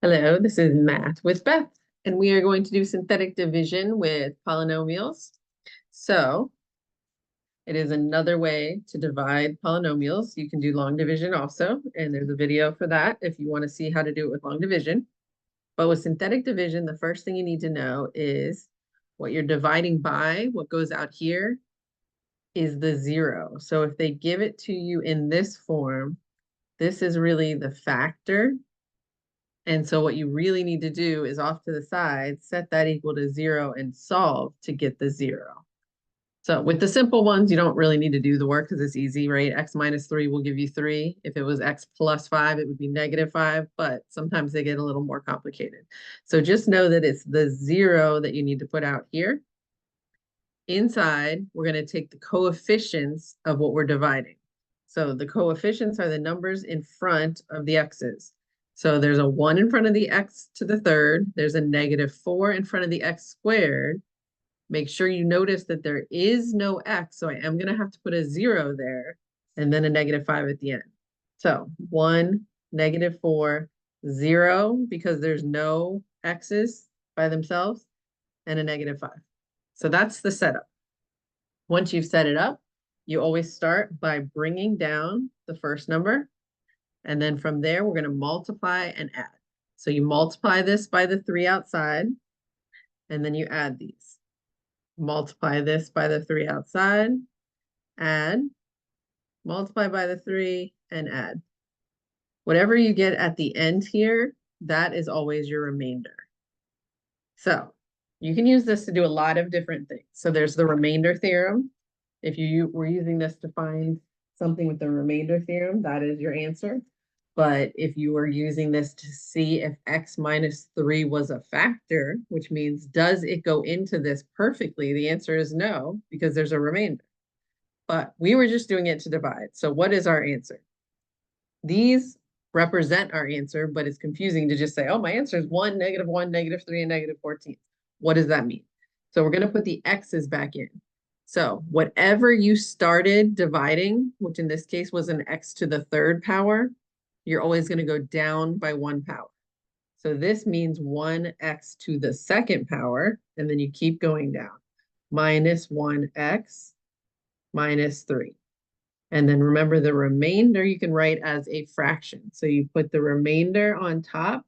Hello, this is Math with Beth, and we are going to do synthetic division with polynomials. So it is another way to divide polynomials. You can do long division also, and there's a video for that if you want to see how to do it with long division. But with synthetic division, the first thing you need to know is what you're dividing by, what goes out here, is the zero. So if they give it to you in this form, this is really the factor. And so what you really need to do is off to the side, set that equal to 0 and solve to get the 0. So with the simple ones, you don't really need to do the work because it's easy, right? X minus 3 will give you 3. If it was X plus 5, it would be negative 5, but sometimes they get a little more complicated. So just know that it's the 0 that you need to put out here. Inside, we're going to take the coefficients of what we're dividing. So the coefficients are the numbers in front of the x's. So there's a 1 in front of the x to the third. There's a -4 in front of the x squared. Make sure you notice that there is no x, so I am going to have to put a 0 there, and then a -5 at the end. So 1, -4, 0, because there's no x's by themselves, and a -5. So that's the setup. Once you've set it up, you always start by bringing down the first number. And then from there, we're going to multiply and add. So you multiply this by the 3 outside, and then you add these. Multiply this by the 3 outside, add, multiply by the 3, and add. Whatever you get at the end here, that is always your remainder. So you can use this to do a lot of different things. So there's the remainder theorem. If you were using this to find something with the remainder theorem, that is your answer. But if you were using this to see if x minus 3 was a factor, which means does it go into this perfectly? The answer is no, because there's a remainder. But we were just doing it to divide. So what is our answer? These represent our answer, but it's confusing to just say, oh, my answer is 1, -1, -3, and -14. What does that mean? So we're going to put the x's back in. So whatever you started dividing, which in this case was an x to the third power, you're always going to go down by 1 power. So this means 1x to the second power, and then you keep going down. -1x minus 3. And then remember the remainder you can write as a fraction. So you put the remainder on top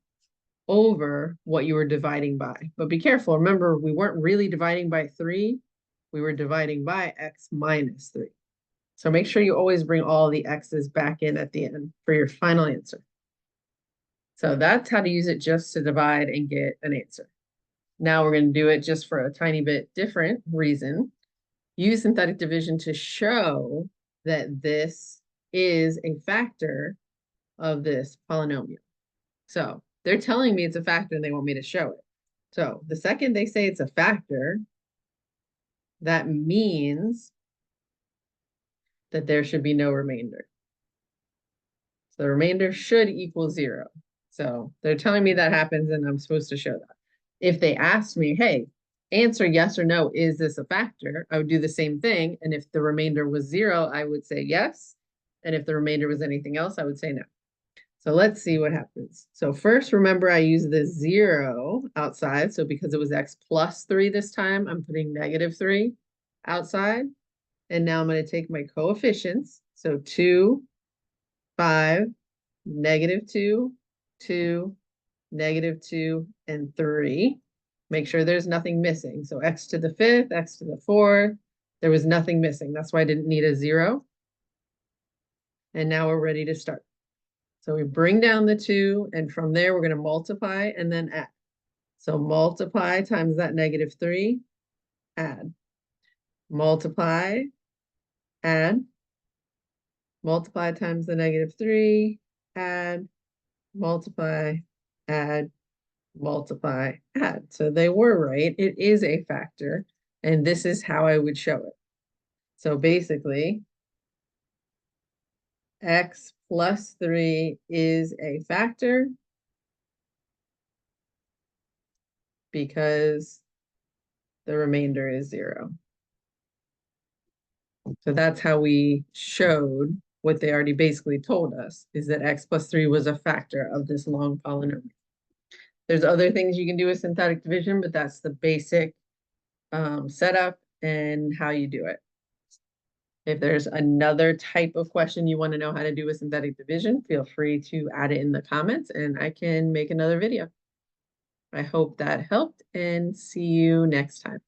over what you were dividing by. But be careful. Remember, we weren't really dividing by 3. We were dividing by x minus 3. So make sure you always bring all the x's back in at the end for your final answer. So that's how to use it just to divide and get an answer. Now we're going to do it just for a tiny bit different reason. Use synthetic division to show that this is a factor of this polynomial. So they're telling me it's a factor and they want me to show it. So the second they say it's a factor, that means that there should be no remainder. So the remainder should equal 0. So they're telling me that happens and I'm supposed to show that. If they asked me, hey, answer yes or no, is this a factor? I would do the same thing. And if the remainder was 0, I would say yes. And if the remainder was anything else, I would say no. So let's see what happens. So first, remember I used the 0 outside. So because it was x plus 3 this time, I'm putting -3 outside. And now I'm going to take my coefficients. So 2, 5, -2, 2, -2, and 3. Make sure there's nothing missing. So x to the 5th, x to the 4th. There was nothing missing. That's why I didn't need a 0. And now we're ready to start. So we bring down the 2, and from there we're going to multiply and then add. So multiply times that -3, add. Multiply, add. Multiply times the -3, add. Multiply, add. Multiply, add. So they were right. It is a factor, and this is how I would show it. So basically, x plus 3 is a factor because the remainder is 0. So that's how we showed what they already basically told us, is that x plus 3 was a factor of this long polynomial. There's other things you can do with synthetic division, but that's the basic setup and how you do it. If there's another type of question you want to know how to do with synthetic division, feel free to add it in the comments and I can make another video. I hope that helped and see you next time.